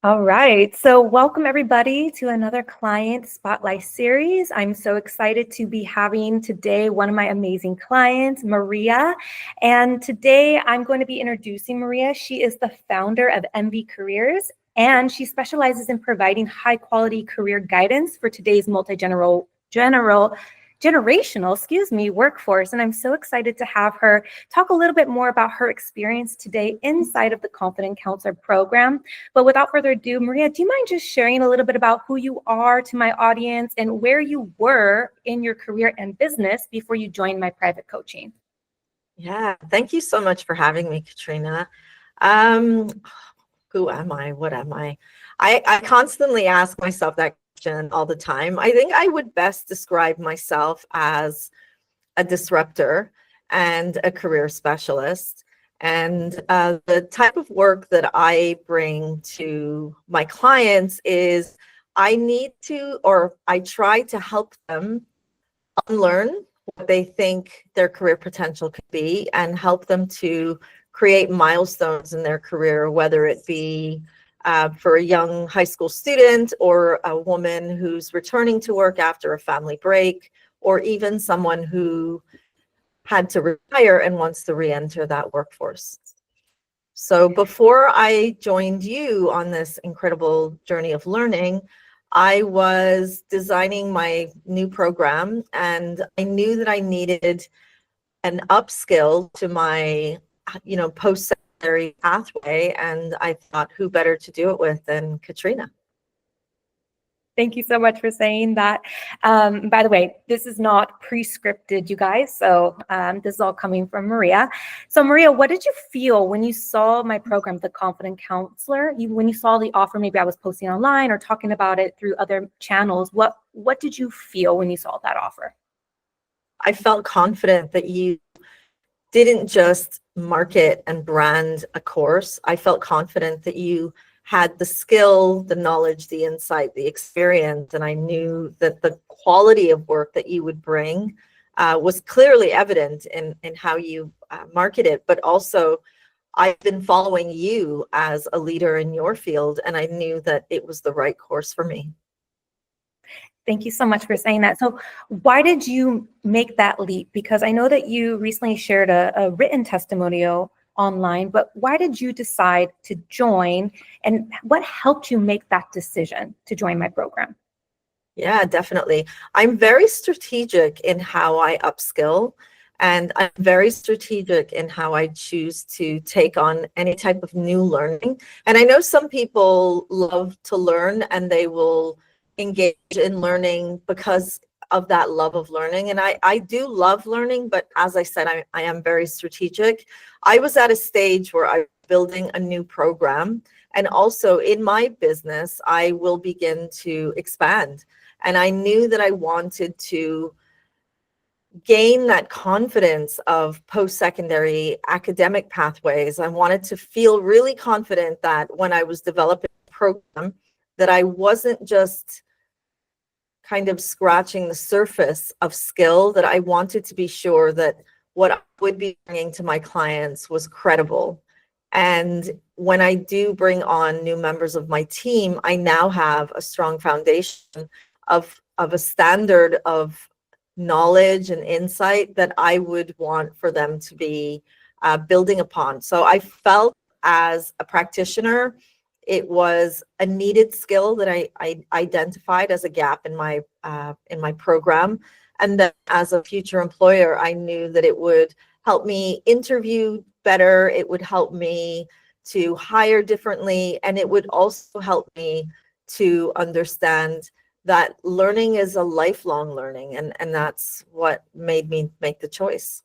All right, so welcome everybody to another client spotlight series. I'm so excited to be having today one of my amazing clients, Maria. And today I'm going to be introducing Maria. She is the founder of MVY Careers, and she specializes in providing high quality career guidance for today's generational workforce. And I'm so excited to have her talk a little bit more about her experience today inside of the Confident Counselor program. But without further ado, Maria, do you mind just sharing a little bit about who you are to my audience and where you were in your career and business before you joined my private coaching? Yeah, thank you so much for having me, Katrina. Who am I? What am I? I constantly ask myself that question all the time. I think I would best describe myself as a disruptor and a career specialist. And the type of work that I bring to my clients is I try to help them unlearn what they think their career potential could be and help them to create milestones in their career, whether it be for a young high school student or a woman who's returning to work after a family break, or even someone who had to retire and wants to re-enter that workforce. So before I joined you on this incredible journey of learning, I was designing my new program, and I knew that I needed an upskill to my, post-secondary pathway. And I thought, who better to do it with than Katrina? Thank you so much for saying that. By the way, this is not pre-scripted, you guys. So this is all coming from Maria. So Maria, what did you feel when you saw my program, The Confident Counselor? When you saw the offer, maybe I was posting online or talking about it through other channels. What did you feel when you saw that offer? I felt confident that you didn't just market and brand a course. I felt confident that you had the skill, the knowledge, the insight, the experience, and I knew that the quality of work that you would bring was clearly evident in how you market it. But also, I've been following you as a leader in your field, and I knew that it was the right course for me. Thank you so much for saying that. So why did you make that leap? Because I know that you recently shared a written testimonial online, but why did you decide to join, and what helped you make that decision to join my program? Yeah, definitely. I'm very strategic in how I upskill, and I'm very strategic in how I choose to take on any type of new learning. And I know some people love to learn and they will engage in learning because of that love of learning. And I do love learning, but as I said, I am very strategic. I was at a stage where I was building a new program, and also in my business, I will begin to expand. And I knew that I wanted to gain that confidence of post-secondary academic pathways. I wanted to feel really confident that when I was developing a program, that I wasn't just kind of scratching the surface of skill, that I wanted to be sure that what I would be bringing to my clients was credible. And when I do bring on new members of my team, I now have a strong foundation of a standard of knowledge and insight that I would want for them to be building upon. So I felt as a practitioner, it was a needed skill that I identified as a gap in my program. And then as a future employer, I knew that it would help me interview better. It would help me to hire differently. And it would also help me to understand that learning is a lifelong learning. And that's what made me make the choice.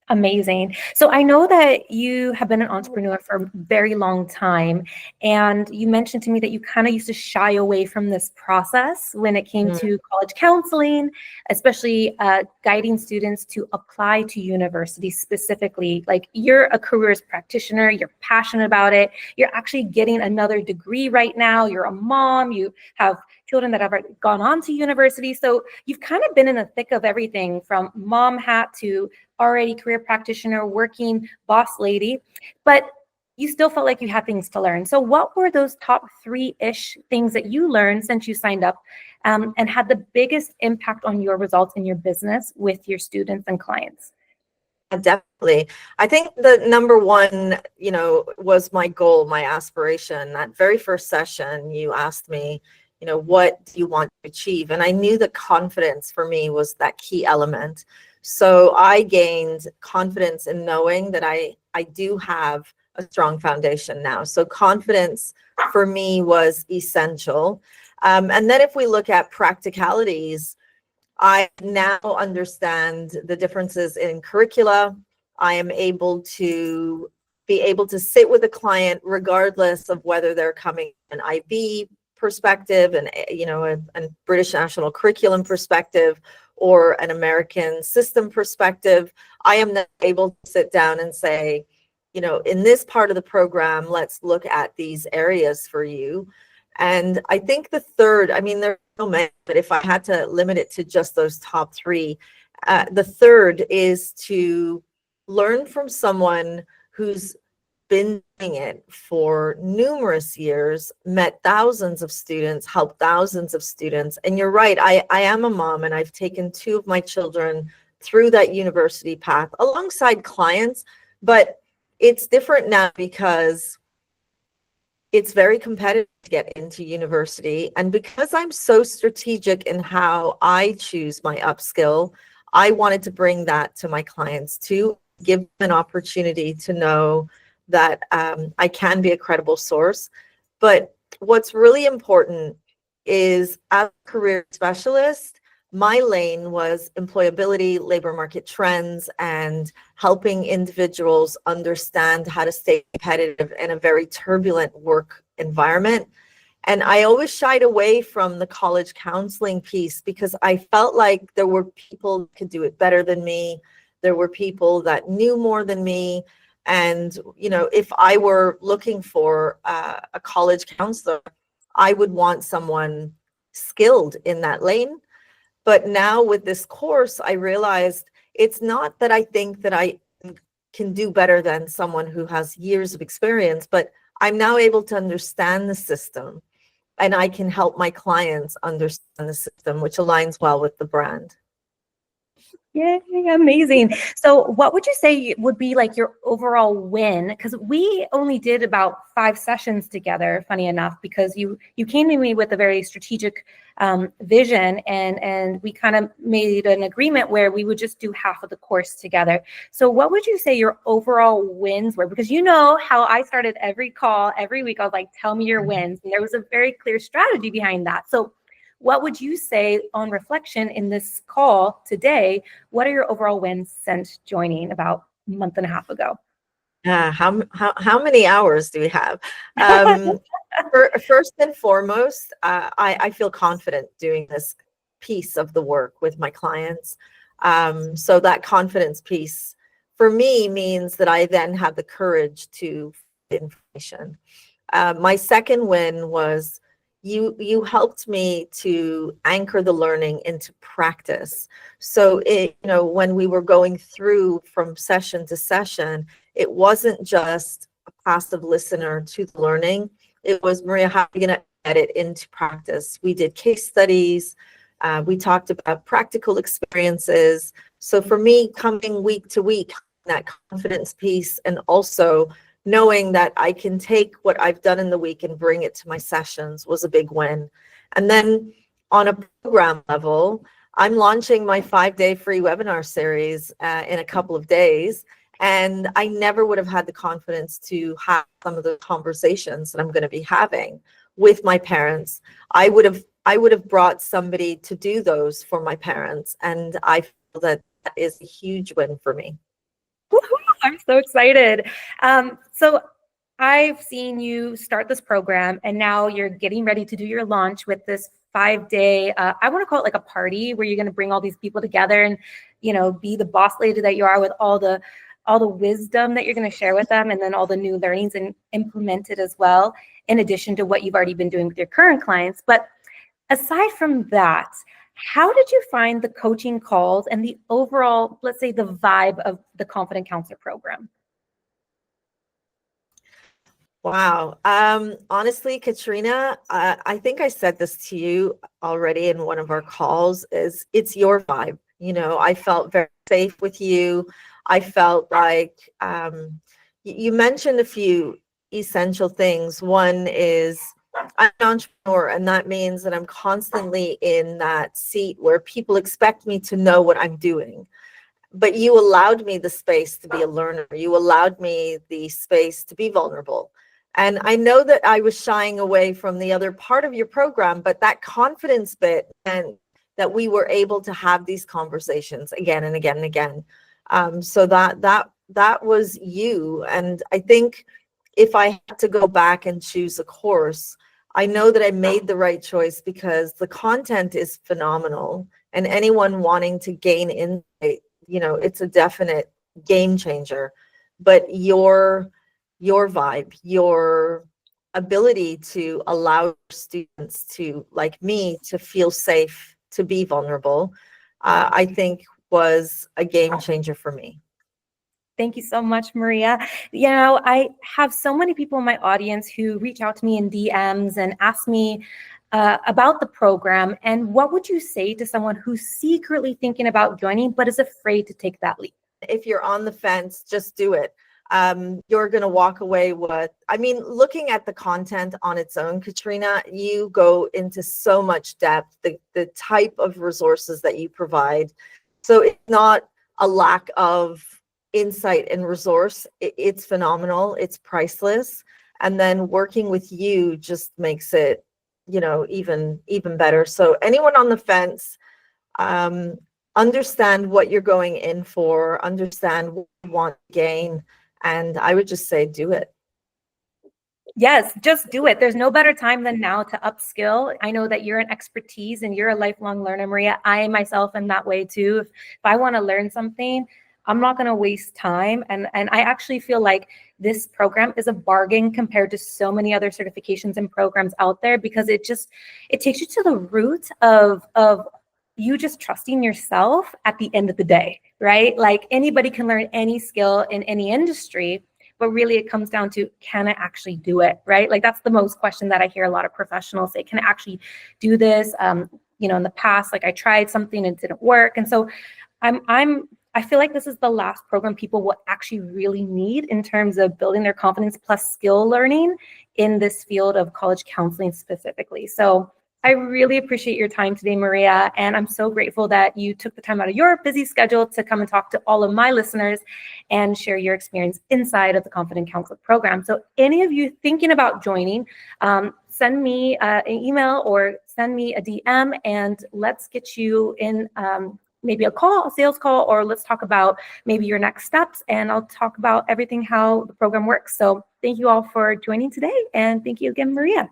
Amazing. So I know that you have been an entrepreneur for a very long time, and you mentioned to me that you kind of used to shy away from this process when it came to college counseling, especially guiding students to apply to university specifically. Like, you're a careers practitioner, you're passionate about it, you're actually getting another degree right now, you're a mom, you have children that have gone on to university. So you've kind of been in the thick of everything from mom hat to already career practitioner, working boss lady. But you still felt like you had things to learn. So what were those top 3-ish things that you learned since you signed up, and had the biggest impact on your results in your business with your students and clients? Definitely. I think the number one, was my goal, my aspiration. That very first session, you asked me, what do you want to achieve? And I knew that confidence for me was that key element. So I gained confidence in knowing that I do have a strong foundation now. So confidence for me was essential. And then if we look at practicalities, I now understand the differences in curricula. I am able to sit with a client regardless of whether they're coming an IB perspective and a British national curriculum perspective or an American system perspective. I am now able to sit down and say, in this part of the program, let's look at these areas for you. And I think the third, there are so many, but if I had to limit it to just those top 3, the third is to learn from someone who's been doing it for numerous years, met thousands of students, helped thousands of students. And you're right, I am a mom, and I've taken 2 of my children through that university path alongside clients, but it's different now because it's very competitive to get into university. And because I'm so strategic in how I choose my upskill, I wanted to bring that to my clients too, give them an opportunity to know that I can be a credible source. But what's really important is, as a career specialist, my lane was employability, labor market trends, and helping individuals understand how to stay competitive in a very turbulent work environment. And I always shied away from the college counseling piece because I felt like there were people who could do it better than me. There were people that knew more than me. And, if I were looking for a college counselor, I would want someone skilled in that lane. But now with this course, I realized it's not that I think that I can do better than someone who has years of experience, but I'm now able to understand the system, and I can help my clients understand the system, which aligns well with the brand. Yeah, amazing. So what would you say would be like your overall win? Because we only did about 5 sessions together, funny enough, because you came to me with a very strategic vision, and we kind of made an agreement where we would just do half of the course together. So what would you say your overall wins were? Because you know how I started every call every week. I was like, tell me your wins. And there was a very clear strategy behind that. So what would you say on reflection in this call today? What are your overall wins since joining about a month and a half ago? How many hours do we have? First and foremost, I feel confident doing this piece of the work with my clients. So that confidence piece for me means that I then have the courage to find information. My second win was you helped me to anchor the learning into practice. So when we were going through from session to session, it wasn't just a passive listener to the learning. It was, Maria, how are you going to add it into practice? We did case studies. We talked about practical experiences. So for me, coming week to week, that confidence piece, and also knowing that I can take what I've done in the week and bring it to my sessions was a big win. And then on a program level, I'm launching my 5-day free webinar series in a couple of days. And I never would have had the confidence to have some of the conversations that I'm going to be having with my parents. I would have brought somebody to do those for my parents. And I feel that is a huge win for me. I'm so excited. So I've seen you start this program, and now you're getting ready to do your launch with this 5-day, I want to call it like a party where you're going to bring all these people together and, be the boss lady that you are with all the wisdom that you're going to share with them, and then all the new learnings and implement it as well, in addition to what you've already been doing with your current clients. But aside from that, how did you find the coaching calls and the overall, let's say, the vibe of the Confident Counselor program? Wow. Honestly, Katrina, I think I said this to you already in one of our calls, is it's your vibe. You know, I felt very safe with you. I felt like you mentioned a few essential things. One is I'm an entrepreneur, and that means that I'm constantly in that seat where people expect me to know what I'm doing. But you allowed me the space to be a learner. You allowed me the space to be vulnerable. And I know that I was shying away from the other part of your program, but that confidence bit and that we were able to have these conversations again and again and again. So that was you. And I think if I had to go back and choose a course, I know that I made the right choice because the content is phenomenal. And anyone wanting to gain insight, you know, it's a definite game changer. But your vibe, your ability to allow students to, like me, to feel safe, to be vulnerable, I think was a game changer for me. Thank you so much, Maria. You know, I have so many people in my audience who reach out to me in DMs and ask me about the program. And what would you say to someone who's secretly thinking about joining but is afraid to take that leap? If you're on the fence, just do it. You're going to walk away with, I mean, looking at the content on its own, Katrina, you go into so much depth, the type of resources that you provide. So it's not a lack of insight and resource. It's phenomenal. It's priceless. And then working with you just makes it, you know, even better. So anyone on the fence, understand what you're going in for, understand what you want to gain, and I would just say do it. Yes, just do it. There's no better time than now to upskill. I know that you're an expertise and you're a lifelong learner, Maria. I myself am that way too. If I want to learn something, I'm not going to waste time. And I actually feel like this program is a bargain compared to so many other certifications and programs out there, because it takes you to the root of you just trusting yourself at the end of the day, right? Like anybody can learn any skill in any industry, but really it comes down to, can I actually do it, right? Like that's the most question that I hear a lot of professionals say, can I actually do this? You know, in the past, like I tried something and it didn't work. And so I feel like this is the last program people will actually really need in terms of building their confidence plus skill learning in this field of college counseling specifically. So I really appreciate your time today, Maria, and I'm so grateful that you took the time out of your busy schedule to come and talk to all of my listeners and share your experience inside of the Confident Counselor program. So any of you thinking about joining, send me an email or send me a DM, and let's get you in maybe a sales call, or let's talk about maybe your next steps, and I'll talk about everything, how the program works. So thank you all for joining today, and thank you again, Maria.